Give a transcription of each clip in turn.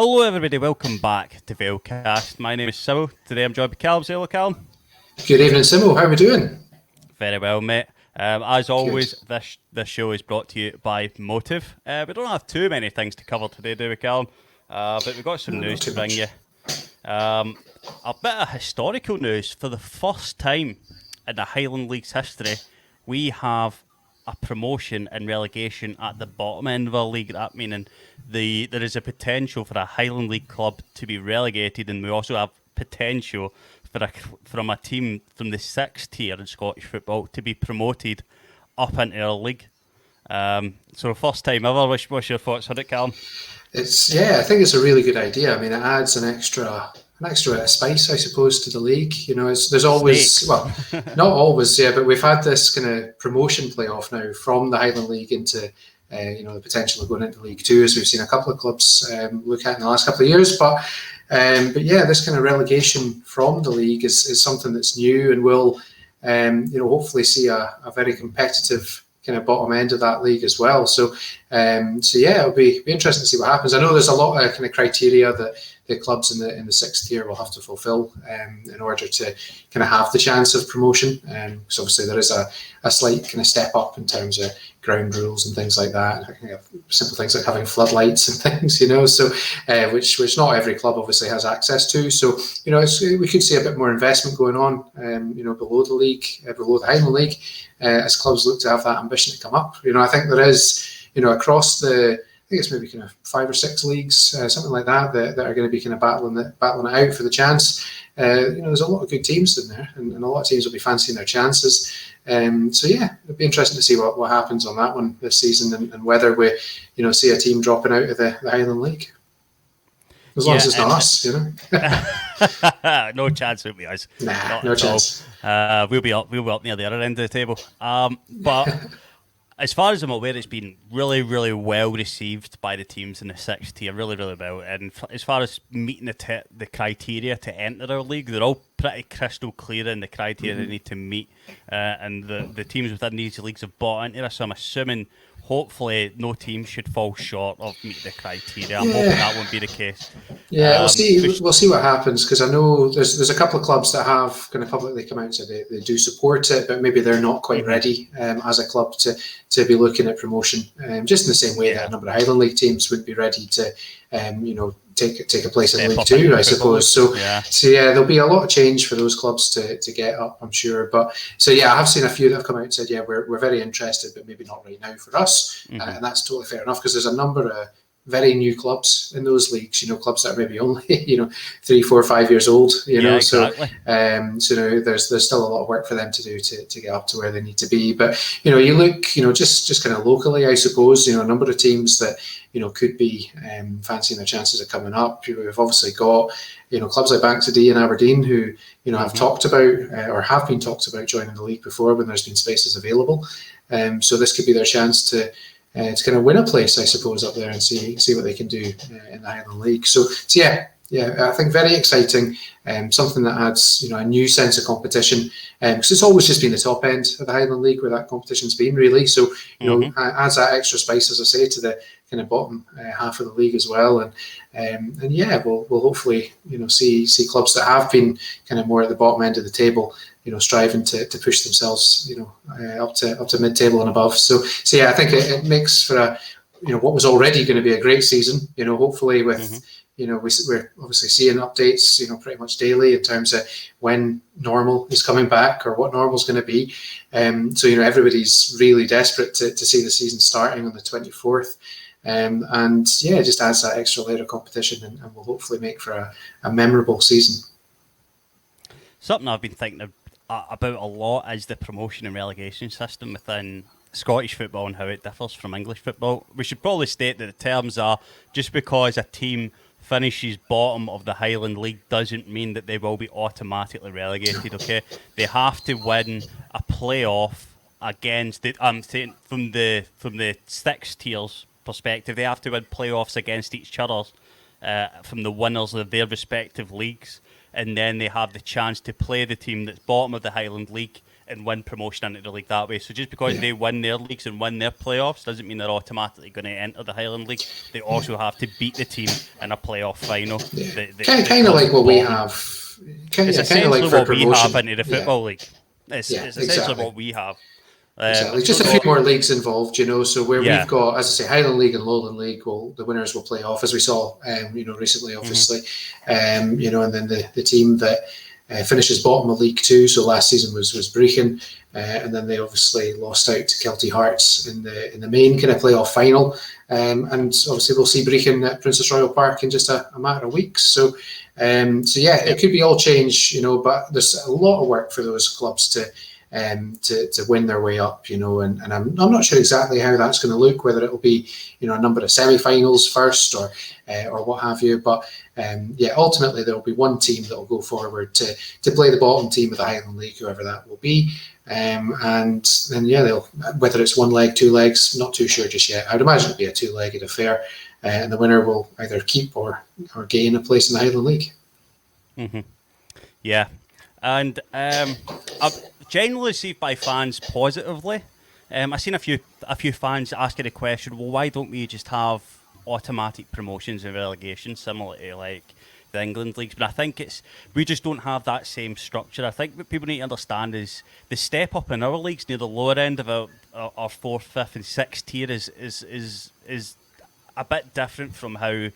Hello everybody, welcome back to Valecast. My name is Cyril. Today I'm joined by Callum. Say hello, Callum. Good evening, Simo. How are we doing? Very well, mate. As Good. always, this show is brought to you by Motive. We don't have too many things to cover today, do we, Callum? But we've got some No, news not to too bring you. much. A bit of historical news. For the first time in the Highland League's history, we have a promotion and relegation at the bottom end of our league. That meaning there is a potential for a Highland League club to be relegated, and we also have potential from a team from the sixth tier in Scottish football to be promoted up into our league. So first time ever. What's your thoughts on it, Callum? I think it's a really good idea. I mean, it adds an extra spice, I suppose, to the league. There's always, Snakes. well, not always, yeah, but we've had this kind of promotion playoff now from the Highland League into, the potential of going into League Two, as we've seen a couple of clubs look at in the last couple of years. But yeah, this kind of relegation from the league is something that's new and will, hopefully see a very competitive kind of bottom end of that league as well. So yeah, it'll be interesting to see what happens. I know there's a lot of kind of criteria that the clubs in the sixth tier will have to fulfil in order to kind of have the chance of promotion. Because obviously there is a slight kind of step up in terms of ground rules and things like that. Simple things like having floodlights and things, So which not every club obviously has access to. So we could see a bit more investment going on, below the league, below the Highland League, as clubs look to have that ambition to come up. I think there is, across I think it's maybe kind of 5 or 6 leagues, something like that are going to be kind of battling it out for the chance. There's a lot of good teams in there, and a lot of teams will be fancying their chances. So yeah, it'll be interesting to see what happens on that one this season, and whether we, see a team dropping out of the Highland League. As long as it's not us, no chance it will be us. Nah, Not no at all. chance. We'll be up near the other end of the table. But as far as I'm aware, it's been really, really well received by the teams in the sixth tier, really, really well. And as far as meeting the criteria to enter our league, they're all pretty crystal clear in the criteria they need to meet. And the teams within these leagues have bought into this, so I'm assuming, hopefully, no team should fall short of meeting the criteria. I'm hoping that won't be the case. Yeah, we'll see. We'll see what happens, because I know there's a couple of clubs that have kind of publicly come out and said they do support it, but maybe they're not quite ready as a club to be looking at promotion. Just in the same way that a number of Highland League teams would be ready to, take a place in League Two, I suppose. So yeah, there'll be a lot of change for those clubs to get up, I'm sure. But so yeah, I have seen a few that have come out and said, yeah, we're very interested, but maybe not right now for us, and that's totally fair enough, because there's a number of very new clubs in those leagues, clubs that are maybe only 3, 4, 5 years old, exactly. So there's still a lot of work for them to do to get up to where they need to be. But you look, just kind of locally, I suppose, a number of teams that could be fancying their chances of coming up. We've obviously got clubs like Bankside and Aberdeen, who have talked about or have been talked about joining the league before when there's been spaces available. So this could be their chance to kind of win a place, I suppose, up there, and see what they can do in the Highland League. So yeah, I think very exciting. Something that adds a new sense of competition, because it's always just been the top end of the Highland League where that competition's been, really. So adds that extra spice, as I say, to the kind of bottom half of the league as well. And yeah, we'll hopefully see clubs that have been kind of more at the bottom end of the table, striving to push themselves, up to mid-table and above. So yeah, I think it makes for a, what was already going to be a great season. Hopefully with, we're obviously seeing updates, pretty much daily in terms of when normal is coming back or what normal is going to be. So everybody's really desperate to see the season starting on the 24th. And yeah, it just adds that extra layer of competition, and will hopefully make for a memorable season. Something I've been thinking about a lot is the promotion and relegation system within Scottish football and how it differs from English football. We should probably state that the terms are, just because a team finishes bottom of the Highland League doesn't mean that they will be automatically relegated. Okay, they have to win a playoff against the. I'm saying from the six tiers perspective, they have to win playoffs against each other from the winners of their respective leagues, and then they have the chance to play the team that's bottom of the Highland League and win promotion into the league that way. So just because they win their leagues and win their playoffs doesn't mean they're automatically going to enter the Highland League. They also have to beat the team in a playoff final. Kind of like what we have. It's essentially like what we have into the Football League. It's essentially exactly what we have. Exactly. Just a few more leagues involved, so where we've got, as I say, Highland League and Lowland League, the winners will play off, as we saw, recently, obviously, and then the team that finishes bottom of League Two. So last season was Brechin, and then they obviously lost out to Kelty Hearts in the main kind of playoff final, and obviously we'll see Brechin at Princess Royal Park in just a matter of weeks. So it could be all change, but there's a lot of work for those clubs to win their way up, and I'm not sure exactly how that's going to look, whether it will be, a number of semi-finals first or what have you. But ultimately there will be one team that will go forward to play the bottom team of the Highland League, whoever that will be. And then they'll, whether it's one leg, two legs, not too sure just yet. I'd imagine it'll be a two-legged affair, and the winner will either keep or gain a place in the Highland League. Mm-hmm. Yeah, and generally received by fans positively. I've seen a few fans asking the question, well, why don't we just have automatic promotions and relegation similar to like the England leagues? But I think we just don't have that same structure. I think what people need to understand is the step up in our leagues near the lower end of our fourth, fifth, and sixth tier is a bit different from how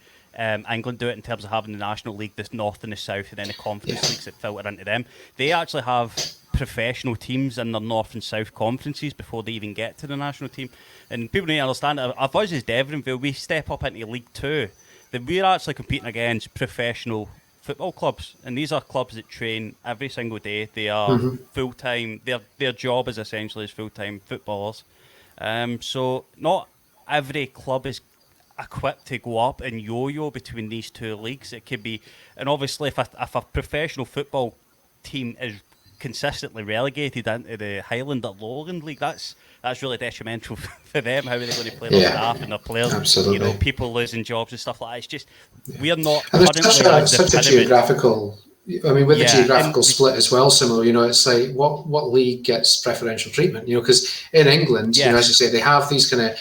England do it in terms of having the National League, the North and the South, and then the Conference Leagues that filter into them. They actually have professional teams in their North and South conferences before they even get to the national team. And people need to understand that if us as Deveronvale, we step up into League Two, then we're actually competing against professional football clubs. And these are clubs that train every single day. They are full-time. Their job is essentially as full-time footballers. So not every club is equipped to go up and yo-yo between these two leagues. It could be, and obviously if a professional football team is consistently relegated into the Highland or Lowland League, that's really detrimental for them. How are they going to play their staff and their players? Absolutely. People losing jobs and stuff like that. It's just we're not. And there's such a geographical. I mean, with the geographical split as well, Simo, it's like what league gets preferential treatment? Because in England, as you say, they have these kind of.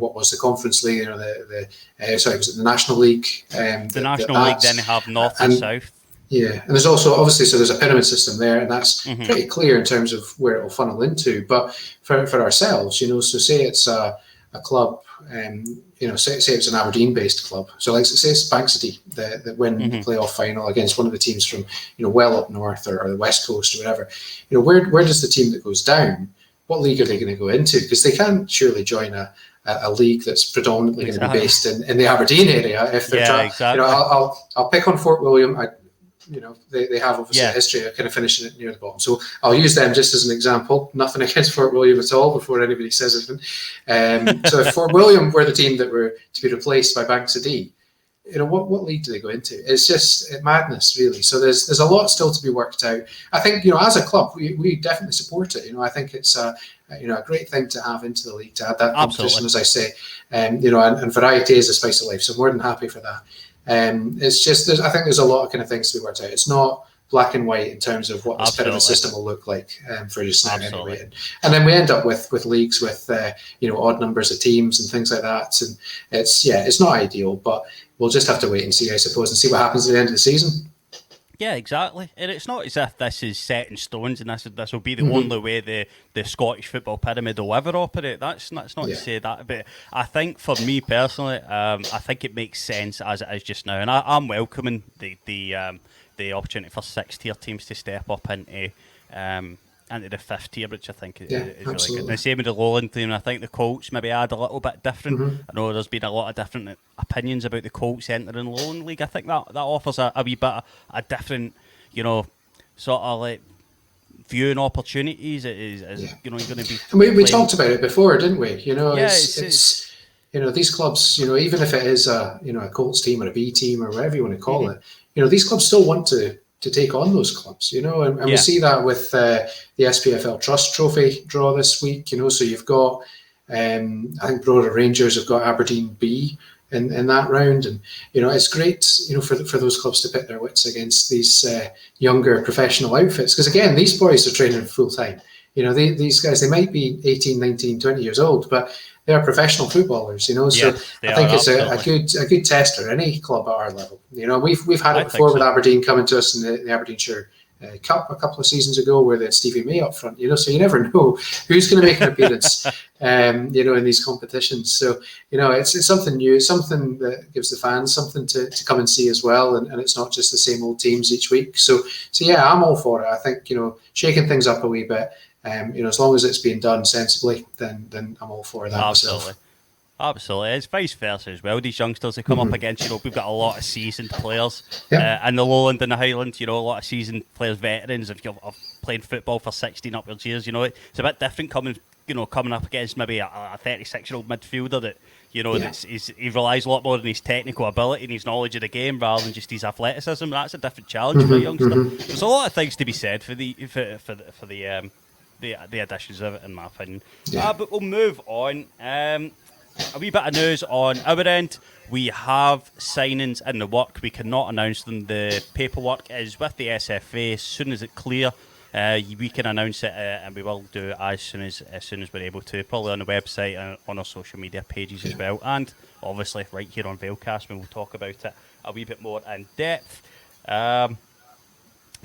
What was the Conference League? Was it the National League? The National League, then they have North and South. Yeah, and there's also obviously there's a pyramid system there, and that's pretty clear in terms of where it will funnel into. But for ourselves, so say it's a club, say it's an Aberdeen-based club. So like say it's Bankside that win the playoff final against one of the teams from well up north or the West Coast or whatever. Where does the team that goes down? What league are they going to go into? Because they can't surely join a league that's predominantly going to be based in the Aberdeen area. If they're exactly. I'll pick on Fort William. They have obviously a history of kind of finishing it near the bottom. So I'll use them just as an example. Nothing against Fort William at all before anybody says anything. So if Fort William were the team that were to be replaced by Bankside, what league do they go into? It's just madness, really. So there's a lot still to be worked out. I think, as a club, we definitely support it. I think it's a great thing to have into the league, to add that competition, as I say. And variety is the spice of life. So I'm more than happy for that. It's just, I think there's a lot of kind of things to be worked out. It's not black and white in terms of what this pyramid system will look like for just now anyway. And then we end up with leagues with odd numbers of teams and things like that. And it's not ideal, but we'll just have to wait and see, I suppose, and see what happens at the end of the season. Yeah, exactly. And it's not as if this is set in stones and this will be the only way the Scottish football pyramid will ever operate. That's not to say that. But I think for me personally, I think it makes sense as it is just now. And I'm welcoming the opportunity for 6th-tier teams to step up into the 5th tier, which I think is really good. And the same with the Lowland team. I think the Colts maybe add a little bit different. I know there's been a lot of different opinions about the Colts entering Lowland League. I think that offers a wee bit a different, sort of like viewing opportunities. It is you're going to be. And we talked about it before, didn't we? It's these clubs. Even if it is a Colts team or a B team or whatever you want to call it, these clubs still want to take on those clubs, and we see that with the SPFL Trust Trophy draw this week, so you've got, I think Brora Rangers have got Aberdeen B in that round. And it's great for those clubs to pit their wits against these younger professional outfits, because again, these boys are training full time. These guys, they might be 18, 19, 20 years old, but they are professional footballers, so Yes, I think it's absolutely. a good test for any club at our level. We've had I it think before with so. Aberdeen coming to us in the Aberdeenshire Cup a couple of seasons ago, where they had Stevie May up front, so you never know who's going to make an appearance, in these competitions. So, it's something new, something that gives the fans something to come and see as well, and it's not just the same old teams each week. So yeah, I'm all for it. I think, shaking things up a wee bit, as long as it's being done sensibly, then I'm all for that myself. Absolutely. Absolutely, it's vice versa as well. These youngsters they come up against, we've got a lot of seasoned players Yeah. in the Lowland and the Highland. A lot of seasoned players, veterans. If you've played football for 16 upwards years, it's a bit different coming up against maybe a 36-year-old midfielder that he relies a lot more on his technical ability and his knowledge of the game rather than just his athleticism. That's a different challenge for a youngster. There's a lot of things to be said for the additions of it, in my opinion. Yeah. But we'll move on. A wee bit of news on our end. We have signings in the work. We cannot announce them. The paperwork is with the SFA. As soon as it's clear, we can announce it, and we will do it as soon as we're able to. Probably on the website and on our social media pages as well, and obviously right here on Valecast, when we'll talk about it a wee bit more in depth.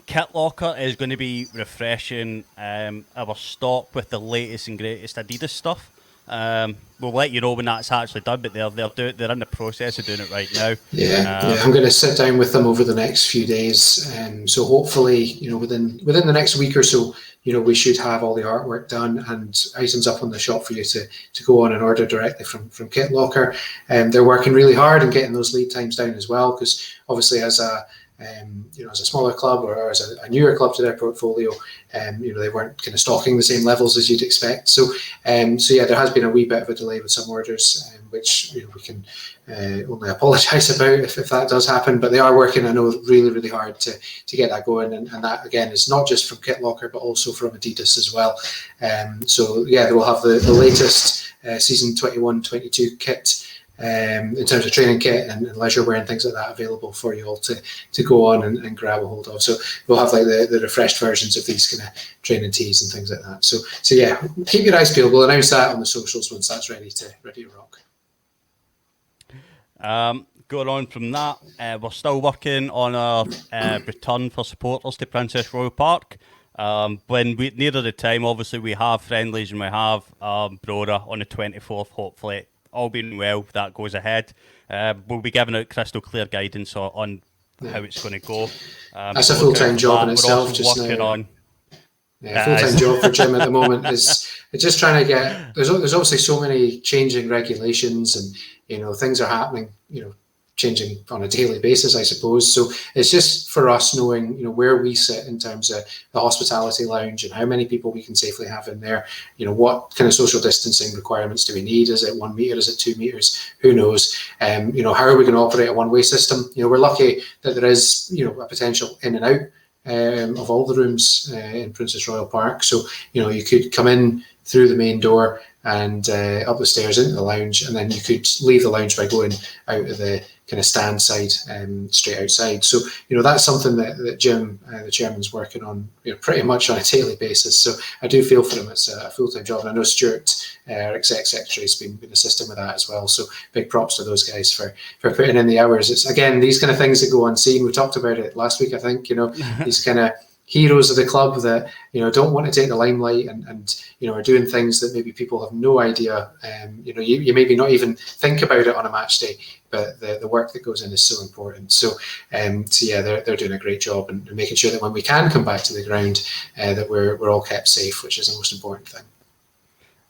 Kit Locker is going to be refreshing our stock with the latest and greatest Adidas stuff. We'll let you know when that's actually done, but they're in the process of doing it right now. Yeah, I'm going to sit down with them over the next few days, so hopefully, within the next week or so, we should have all the artwork done and items up on the shop for you to go on and order directly from Kit Locker. They're working really hard and getting those lead times down as well, because obviously as a smaller club or as a newer club to their portfolio, they weren't kind of stocking the same levels as you'd expect. So yeah, there has been a wee bit of a delay with some orders, which we can only apologise about if that does happen. But they are working, I know, really, really hard to get that going, and that again is not just from Kit Locker but also from Adidas as well. So yeah, they will have the latest season 21-22 kit. In terms of training kit and leisure wear and things like that available for you all to go on and grab a hold of. So we'll have like the refreshed versions of these kind of training tees and things like that. So yeah, keep your eyes peeled. We'll announce that on the socials once that's ready to rock. Going on from that, we're still working on our return for supporters to Princess Royal Park. When we nearer the time, obviously we have friendlies and we have Brora on the 24th, hopefully. All being well, that goes ahead. We'll be giving out crystal clear guidance on how it's going to go. That's a full-time job in itself. Just now. Yeah, full-time job for Jim at the moment is just trying to get. There's obviously so many changing regulations, and things are happening. Changing on a daily basis, I suppose. So it's just for us knowing, where we sit in terms of the hospitality lounge and how many people we can safely have in there. What kind of social distancing requirements do we need? Is it 1 meter? Is it 2 meters? Who knows? How are we going to operate a one-way system? We're lucky that there is, a potential in and out of all the rooms in Princess Royal Park. So, you could come in through the main door and up the stairs into the lounge, and then you could leave the lounge by going out of the kind of stand side straight outside. So that's something that Jim, the chairman's, working on pretty much on a daily basis. So I do feel for him. It's a full-time job, and I know Stuart, our exec secretary, has been assisting with that as well. So big props to those guys for putting in the hours. It's again these kind of things that go unseen. We talked about it last week, I think. These kind of heroes of the club that don't want to take the limelight and are doing things that maybe people have no idea. You maybe not even think about it on a match day, but the work that goes in is so important. So yeah, they're doing a great job and making sure that when we can come back to the ground, that we're all kept safe, which is the most important thing.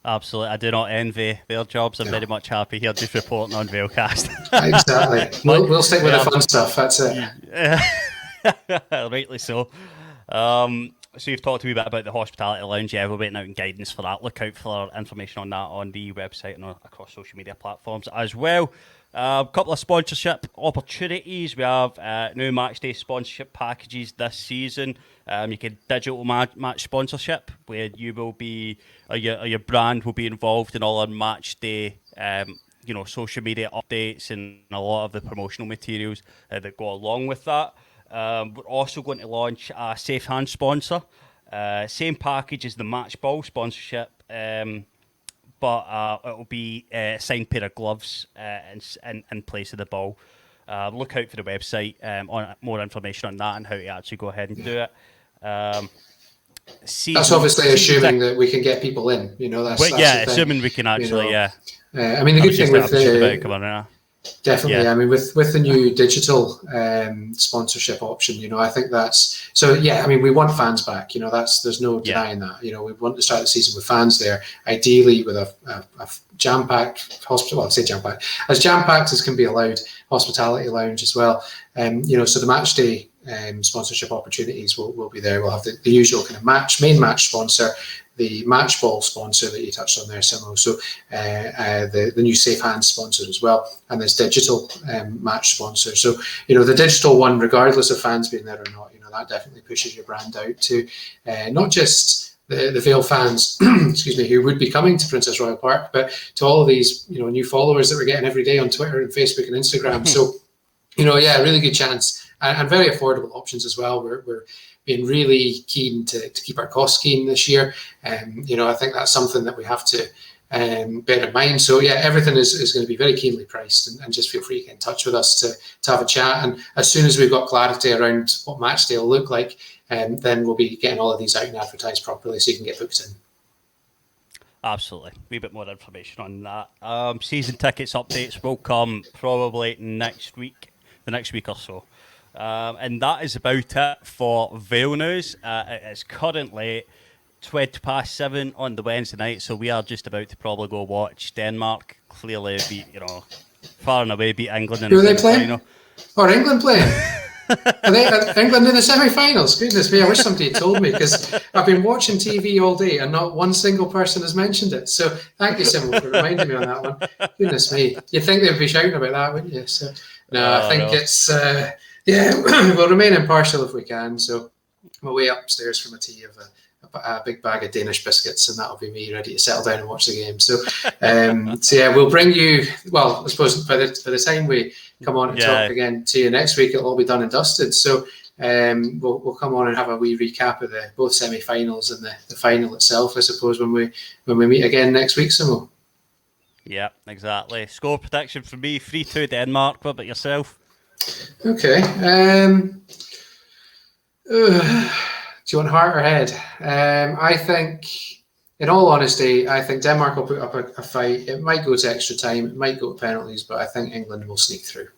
Absolutely, I do not envy their jobs. I'm very much happy here just reporting on Valecast. Exactly. We'll stick with the fun stuff. That's it. Rightly so. So you've talked to me a bit about the hospitality lounge. Yeah, we're waiting out on guidance for that. Look out for information on that on the website and across social media platforms as well. A couple of sponsorship opportunities. We have new matchday sponsorship packages this season. You get digital match sponsorship, where you will be, your brand will be involved in all our matchday social media updates and a lot of the promotional materials that go along with that. We're also going to launch a Safe Hand sponsor. Same package as the Match Ball sponsorship, but it'll be a signed pair of gloves in place of the ball. Look out for the website on more information on that and how to actually go ahead and do it. That's obviously assuming that we can get people in. That's the thing. Assuming we can actually. I mean, the good thing with definitely, yeah. I mean, with the new digital sponsorship option, I think that's so. Yeah, I mean, we want fans back. There's no denying that. We want to start the season with fans there, ideally with a jam-packed hospital. I'll say jam-packed, as jam-packed as can be allowed, hospitality lounge as well. So the match day sponsorship opportunities will be there. We'll have the usual kind of main match sponsor, the match ball sponsor that you touched on there, Simo. So the new Safe Hands sponsor as well, and this digital match sponsor. So the digital one, regardless of fans being there or not, that definitely pushes your brand out to not just the Vale fans, excuse me, who would be coming to Princess Royal Park, but to all of these new followers that we're getting every day on Twitter and Facebook and Instagram. So really good chance. And very affordable options as well. We're being really keen to keep our costs keen this year. I think that's something that we have to bear in mind. So everything is going to be very keenly priced, and just feel free to get in touch with us to have a chat. And as soon as we've got clarity around what match day will look like, then we'll be getting all of these out and advertised properly so you can get booked in. Absolutely. A wee bit more information on that. Season tickets updates will come probably the next week or so. And that is about it for Vale News. It's currently 7:20 on the Wednesday night, so we are just about to probably go watch Denmark clearly beat, far and away beat England in the semi final. Or England playing? Are England in the semi-finals? Goodness me, I wish somebody had told me, because I've been watching TV all day and not one single person has mentioned it. So thank you, Simo, for reminding me on that one. Goodness me. You'd think they'd be shouting about that, wouldn't you? So no, I think it's... we'll remain impartial if we can. So I'm away upstairs from a tea of a big bag of Danish biscuits, and that'll be me ready to settle down and watch the game. So, we'll bring you. Well, I suppose by the time we come on to talk again to you next week, it'll all be done and dusted. So, we'll come on and have a wee recap of both semi-finals and the final itself, I suppose, when we meet again next week, Simo. Yeah, exactly. Score prediction for me: 3-2 Denmark. What about yourself? Okay. Do you want heart or head? I think, in all honesty, I think Denmark will put up a fight. It might go to extra time. It might go to penalties, but I think England will sneak through.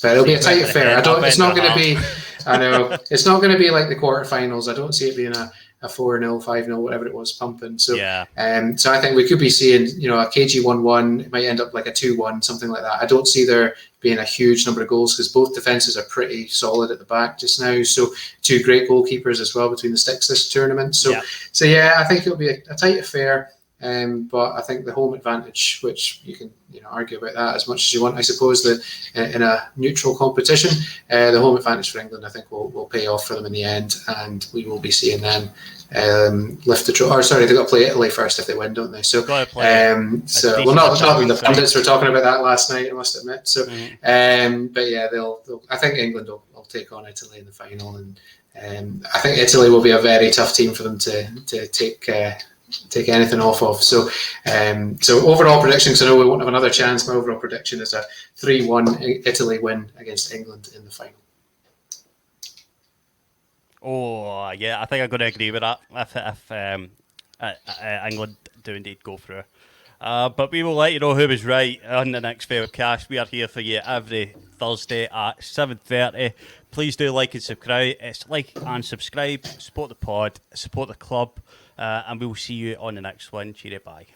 But it'll be a tight affair. It's not going to be. I know it's not going to be like the quarterfinals. I don't see it being a 4-0, 5-0, whatever it was, pumping. So, so I think we could be seeing, a KG 1-1. It might end up like a 2-1, something like that. I don't see there being a huge number of goals, because both defences are pretty solid at the back just now. So, two great goalkeepers as well between the sticks this tournament. So I think it'll be a tight affair. But I think the home advantage, which you can argue about that as much as you want, I suppose, that in a neutral competition, the home advantage for England, I think, will pay off for them in the end, and we will be seeing them lift the trophy. Or sorry, they've got to play Italy first if they win, don't they? So, not the pundits were talking about that last night, I must admit. So, but yeah, I think England will take on Italy in the final, and I think Italy will be a very tough team for them to take anything off of. So overall prediction, because I know we won't have another chance, my overall prediction is a 3-1 Italy win against England in the final. Oh, yeah, I think I'm going to agree with that if England do indeed go through. But we will let you know who was right on the next Valecast. We are here for you every Thursday at 7:30. Please do like and subscribe. Support the pod, support the club, and we will see you on the next one. Cheerio, bye.